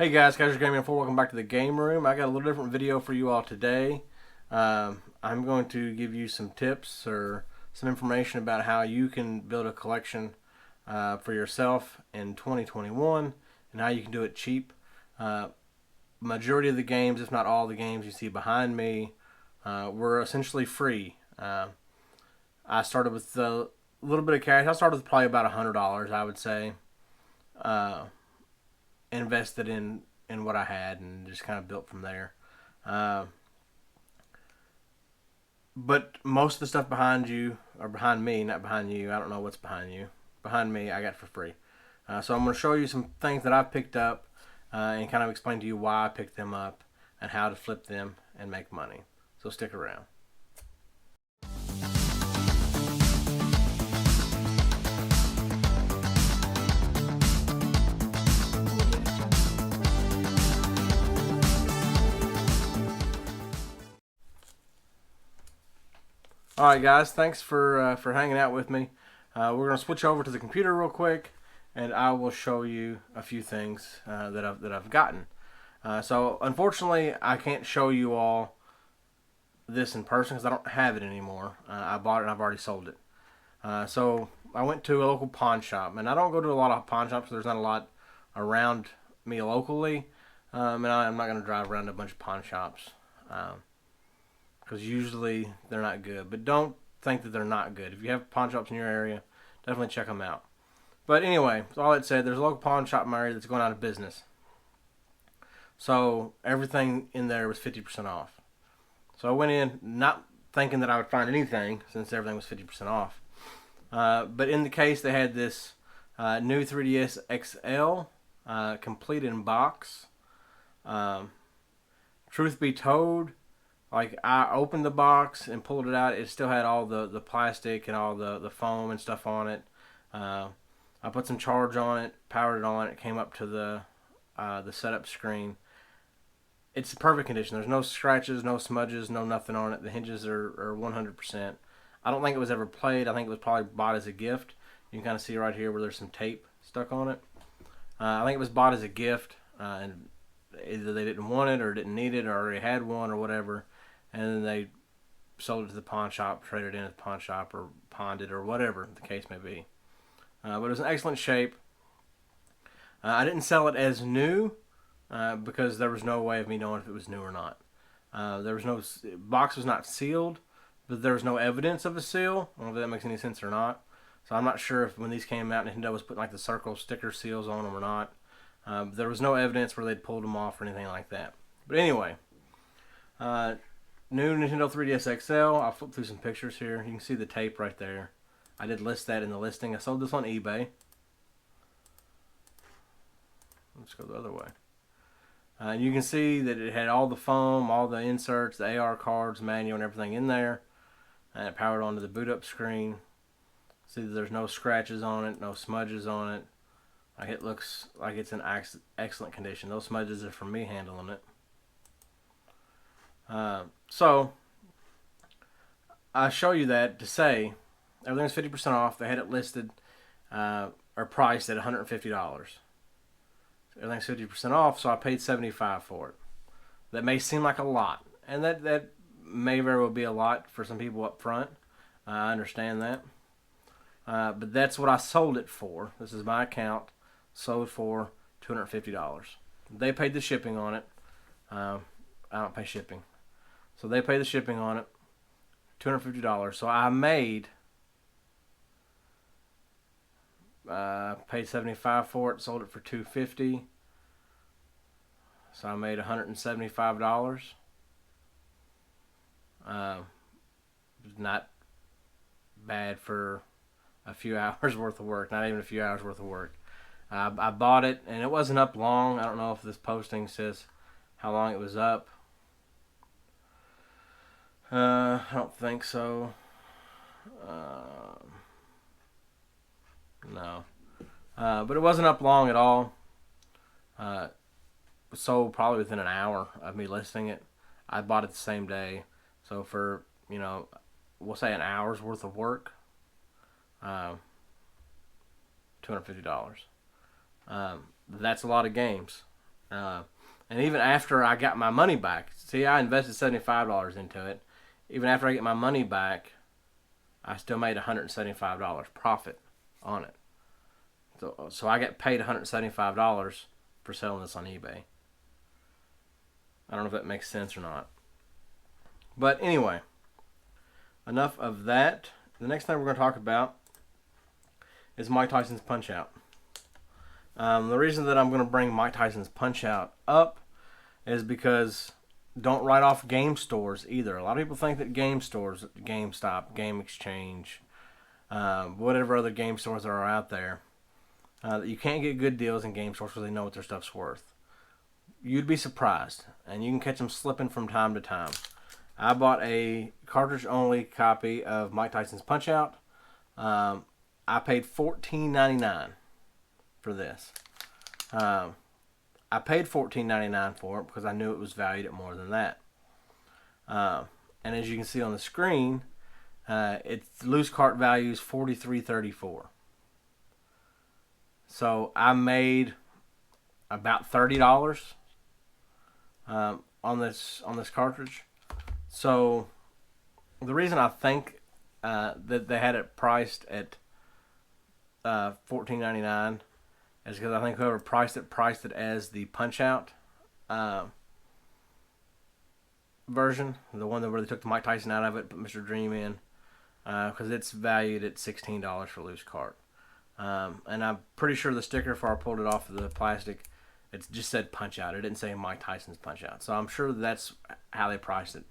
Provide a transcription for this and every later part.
Hey guys, Casual Gaming 4, welcome back to the game room. I got a little different video for you all today. I'm going to give you some tips or some information about how you can build a collection for yourself in 2021 and how you can do it cheap. Majority of the games, if not all the games you see behind me, were essentially free. I started with a little bit of cash. I started with probably about $100, I would say. Uh, Invested in what I had and just kind of built from there. Uh, but most of the stuff behind you, or behind me, not behind you, I don't know what's behind you. Behind me, I got for free. So I'm going to show you some things that I've picked up and kind of explain to you why I picked them up and how to flip them and make money. So stick around. All right, guys. Thanks for hanging out with me. We're gonna switch over to the computer real quick, and I will show you a few things that I've gotten. So unfortunately, I can't show you all this in person because I don't have it anymore. I bought it and I've already sold it. So I went to a local pawn shop, and I don't go to a lot of pawn shops. So there's not a lot around me locally, and I'm not gonna drive around to a bunch of pawn shops. Because usually they're not good. But don't think that they're not good. If you have pawn shops in your area, definitely check them out. But anyway, so all that said, there's a local pawn shop in my area that's going out of business. So everything in there was 50% off. So I went in not thinking that I would find anything since everything was 50% off. But in the case, they had this new 3DS XL complete in box. Truth be told, like I opened the box and pulled it out, it still had all the plastic and all the foam and stuff on it. I put some charge on it, powered it on, it came up to the setup screen. It's perfect condition. There's no scratches, no smudges, no nothing on it. The hinges are 100%. I don't think it was ever played. I think it was probably bought as a gift. You can kind of see right here where there's some tape stuck on it. I think it was bought as a gift, and either they didn't want it or didn't need it or already had one or whatever, and then they sold it to the pawn shop, traded it in at the pawn shop, or pawned it, or whatever the case may be. But it was in excellent shape. I didn't sell it as new because there was no way of me knowing if it was new or not. There was no box was not sealed, but there was no evidence of a seal. I don't know if that makes any sense or not. So I'm not sure if when these came out, Nintendo was putting like the circle sticker seals on them or not. There was no evidence where they'd pulled them off or anything like that. But anyway, new Nintendo 3DS XL. I'll flip through some pictures here. You can see the tape right there. I did list that in the listing. I sold this on eBay. Let's go the other way. You can see that it had all the foam, all the inserts, the AR cards, manual, and everything in there. And it powered onto the boot up screen. See that there's no scratches on it, no smudges on it. Like it looks like it's in excellent condition. Those smudges are from me handling it. So I show you that to say everything's 50% off. They had it listed or priced at $150. Everything's 50% off, so I paid $75 for it. That may seem like a lot, and that may very well be a lot for some people up front. I understand that. But that's what I sold it for. This is my account. Sold for $250. They paid the shipping on it. I don't pay shipping. So they paid the shipping on it. $250. So I made paid $75 for it, sold it for $250. So I made $175. Not bad for a few hours worth of work. Not even a few hours worth of work. I bought it, and it wasn't up long. I don't know if this posting says how long it was up. I don't think so. No. But it wasn't up long at all. Sold probably within an hour of me listing it. I bought it the same day. So for, we'll say an hour's worth of work, $250. That's a lot of games. Uh, and even after I got my money back, see, I invested $75 into it. Even after I get my money back, I still made $175 profit on it. So I get paid $175 for selling this on eBay. I don't know if that makes sense or not. But anyway, enough of that. The next thing we're going to talk about is Mike Tyson's Punch-Out. The reason that I'm going to bring Mike Tyson's Punch-Out up is because don't write off game stores either. A lot of people think that game stores, GameStop, Game Exchange, whatever other game stores there are out there, that you can't get good deals in game stores because they know what their stuff's worth. You'd be surprised, and you can catch them slipping from time to time. I bought a cartridge-only copy of Mike Tyson's Punch-Out. I paid $14.99 for this. I paid $14.99 for it because I knew it was valued at more than that. And as you can see on the screen, its loose cart value is $43.34. So I made about $30 on this cartridge. So the reason I think that they had it priced at $14.99 is because I think whoever priced it as the Punch-Out version, the one where they took the Mike Tyson out of it, put Mr. Dream in, because it's valued at $16 for loose cart. And I'm pretty sure the sticker, before I pulled it off of the plastic, it just said Punch-Out. It didn't say Mike Tyson's Punch-Out. So I'm sure that's how they priced it.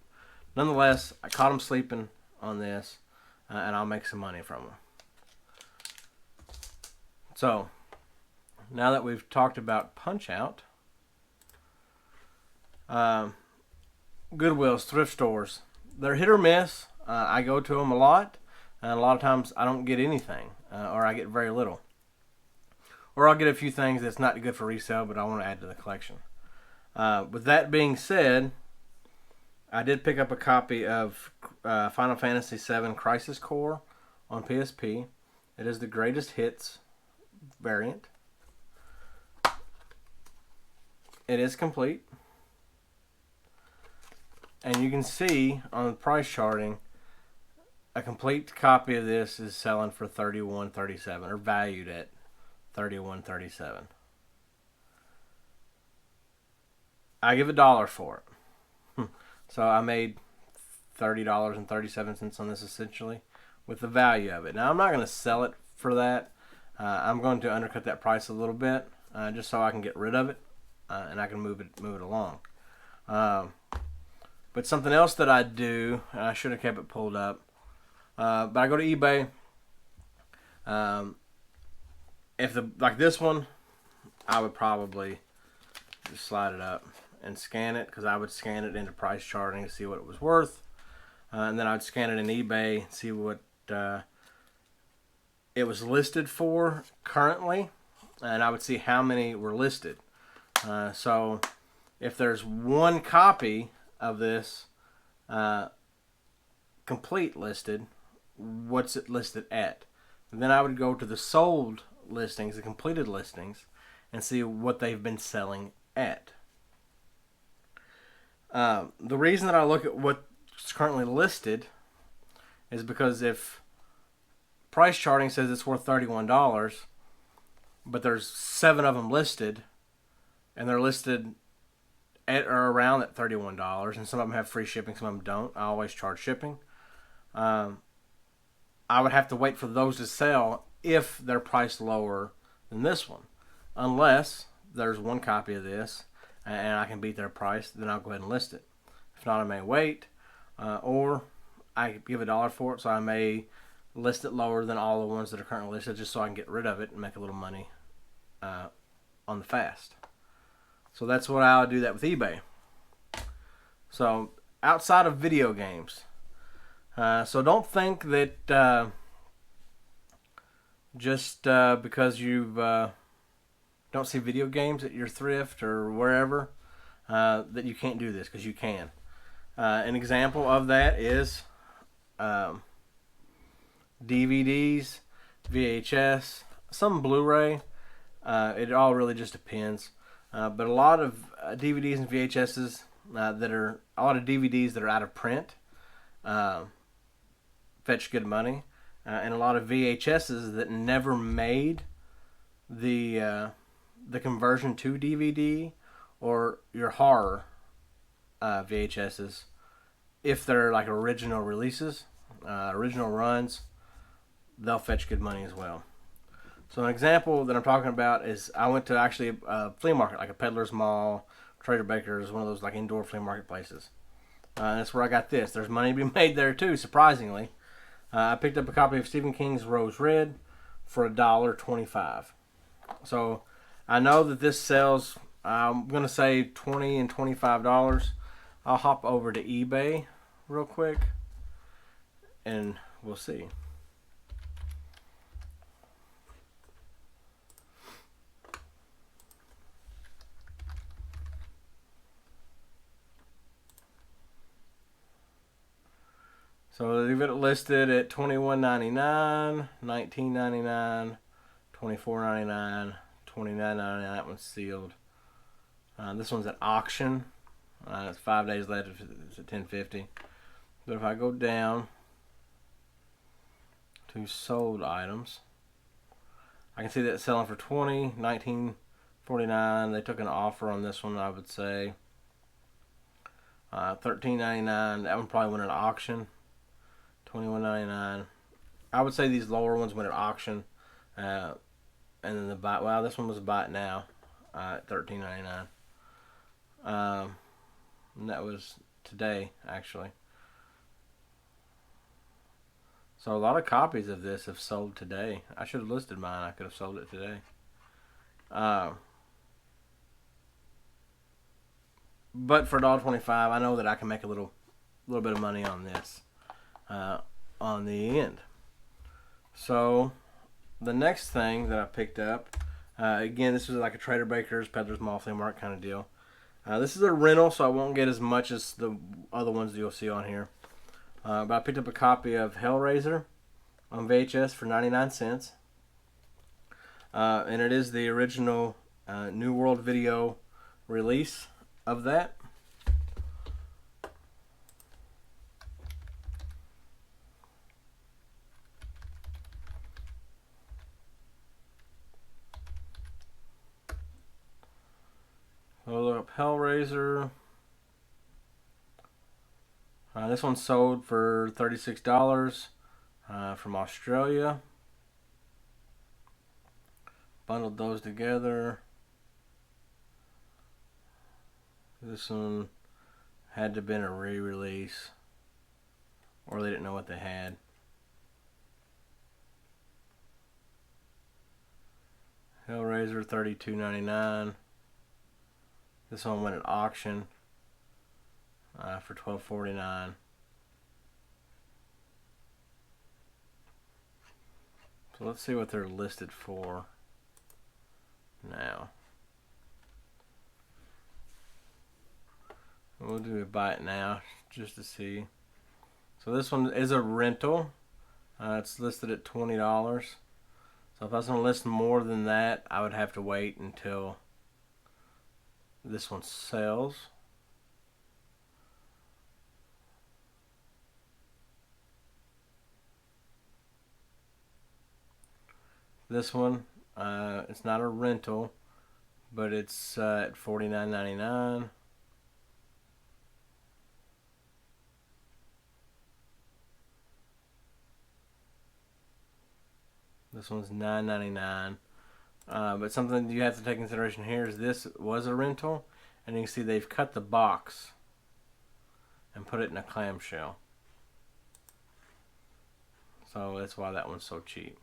Nonetheless, I caught them sleeping on this, and I'll make some money from them. So, now that we've talked about Punch-Out, Goodwills, thrift stores, they're hit or miss. I go to them a lot, and a lot of times I don't get anything, or I get very little. Or I'll get a few things that's not good for resale, but I want to add to the collection. With that being said, I did pick up a copy of Final Fantasy VII Crisis Core on PSP. It is the greatest hits variant. It is complete. And you can see on the price charting, a complete copy of this is selling for $31.37, or valued at $31.37. I give $1 for it. So I made $30.37 on this essentially with the value of it. Now I'm not going to sell it for that. I'm going to undercut that price a little bit just so I can get rid of it and I can move it along. But something else that I do, and I should have kept it pulled up, but I go to eBay. If like this one, I would probably just slide it up and scan it, because I would scan it into price charting to see what it was worth, and then I'd scan it in eBay and see what it was listed for currently, and I would see how many were listed. So if there's one copy of this complete listed, what's it listed at? And then I would go to the sold listings, the completed listings, and see what they've been selling at. The reason that I look at what's currently listed is because if price charting says it's worth $31, but there's 7 of them listed, and they're listed at or around that $31, and some of them have free shipping, some of them don't. I always charge shipping. I would have to wait for those to sell if they're priced lower than this one. Unless there's one copy of this and I can beat their price, then I'll go ahead and list it. If not, I may wait, or I give $1 for it, so I may list it lower than all the ones that are currently listed, just so I can get rid of it and make a little money on the fast. So that's what I'll do that with eBay. So outside of video games, so don't think that just because you don't see video games at your thrift or wherever that you can't do this, because you can. An example of that is DVDs, VHS, some Blu-ray. It all really just depends. But a lot of DVDs and VHSs a lot of DVDs that are out of print uh, fetch good money, and a lot of VHSs that never made the conversion to DVD, or your horror VHSs, if they're like original releases, original runs, they'll fetch good money as well. So an example that I'm talking about is I went to actually a flea market, like a Peddler's Mall, Trader Baker's, one of those like indoor flea market places. And that's where I got this. There's money to be made there too, surprisingly. I picked up a copy of Stephen King's Rose Red for $1.25. So I know that this sells, I'm going to say $20 and $25. I'll hop over to eBay real quick and we'll see. So they've got it listed at $21.99, $19.99, $24.99, $29.99. That one's sealed. This one's at auction. It's 5 days later. It's at $10.50. But if I go down to sold items, I can see that it's selling for $20, $19.49. They took an offer on this one, I would say. $13.99. That one probably went at auction. $21.99. I would say these lower ones went at auction, and then the buy. Wow, this one was a buy it now at $13.99. And that was today actually. So a lot of copies of this have sold today. I should have listed mine. I could have sold it today. But for $1.25, I know that I can make a little bit of money on this. On the end. So the next thing that I picked up, again, this was like a Trader Baker's, Peddler's Mall, Flea Market kind of deal. This is a rental, so I won't get as much as the other ones you'll see on here. But I picked up a copy of Hellraiser on VHS for 99 cents. And it is the original New World Video release of that. We'll look up Hellraiser. This one sold for $36 from Australia. Bundled those together. This one had to have been a re-release, or they didn't know what they had. Hellraiser, $32.99. This one went at auction for $12.49. So let's see what they're listed for now. We'll do a buy it now just to see. So this one is a rental. It's listed at $20. So if I was going to list more than that, I would have to wait until this one sells. This one, it's not a rental, but it's at $49.99. This one's $9.99. But something you have to take into consideration here is this was a rental, and you can see they've cut the box and put it in a clamshell. So that's why that one's so cheap.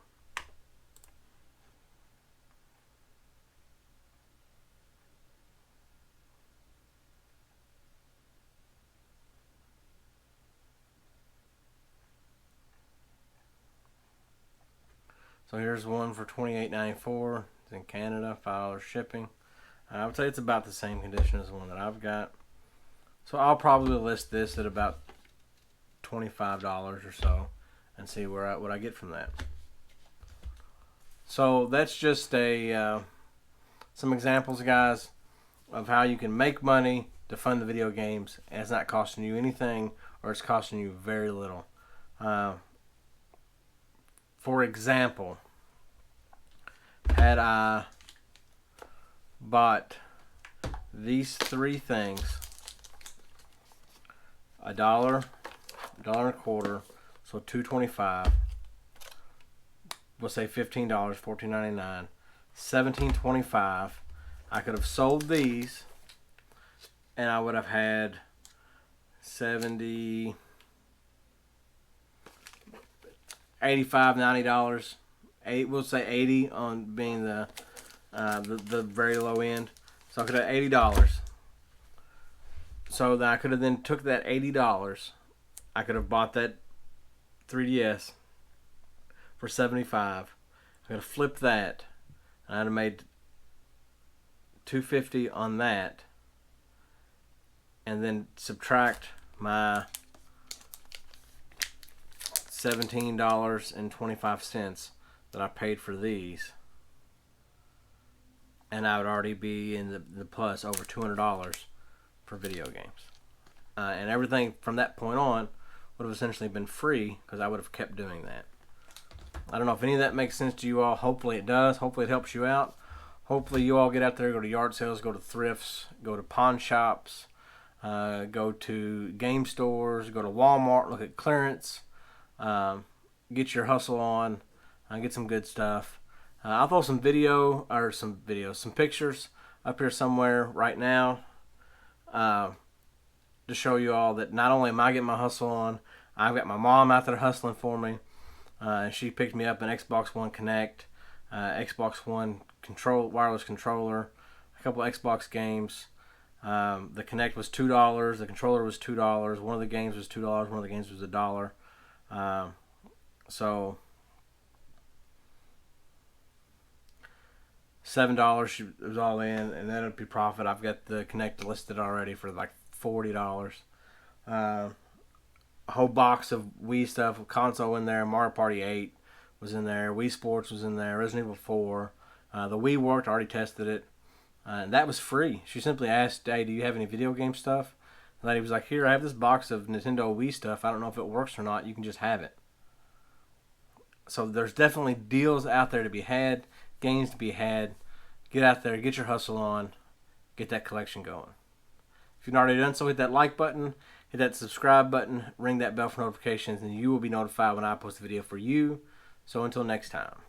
So here's one for $28.94. It's in Canada, $5 shipping. I would say it's about the same condition as the one that I've got. So I'll probably list this at about $25 or so and see what I get from that. So that's just some examples, guys. of how you can make money to fund the video games, and it's not costing you anything, or it's costing you very little. For example, had I bought these three things, $1, $1.25, so $2.25. We'll say $15, $14.99, $17.25. I could have sold these, and I would have had 70, $85, $90. We'll say 80 on being the very low end. So I could have $80. So that I could have then took that $80. I could have bought that 3DS for $75. I could have flipped that, and I'd have made $250 on that, and then subtract my $17.25 that I paid for these, and I would already be in the plus over $200 for video games. And everything from that point on would have essentially been free because I would have kept doing that. I don't know if any of that makes sense to you all. Hopefully it does. Hopefully it helps you out. Hopefully you all get out there, go to yard sales, go to thrifts, go to pawn shops, go to game stores, go to Walmart, look at clearance, get your hustle on, get some good stuff. I'll throw some pictures up here somewhere right now to show you all that not only am I getting my hustle on, I've got my mom out there hustling for me. She picked me up an Xbox One Connect, Xbox One wireless controller, a couple Xbox games. The Connect was $2. The controller was $2. One of the games was $2. One of the games was $1. So $7 was all in, and then it'd be profit. I've got the Connect listed already for like $40. A whole box of Wii stuff, a console in there. Mario Party 8 was in there. Wii Sports was in there. Resident Evil 4. The Wii worked. I already tested it. And that was free. She simply asked, "Hey, do you have any video game stuff?" And he was like, "Here, I have this box of Nintendo Wii stuff. I don't know if it works or not. You can just have it." So there's definitely deals out there to be had, games to be had. Get out there, get your hustle on, get that collection going. If you've not already done so, hit that like button, hit that subscribe button, ring that bell for notifications, and you will be notified when I post a video for you. So until next time.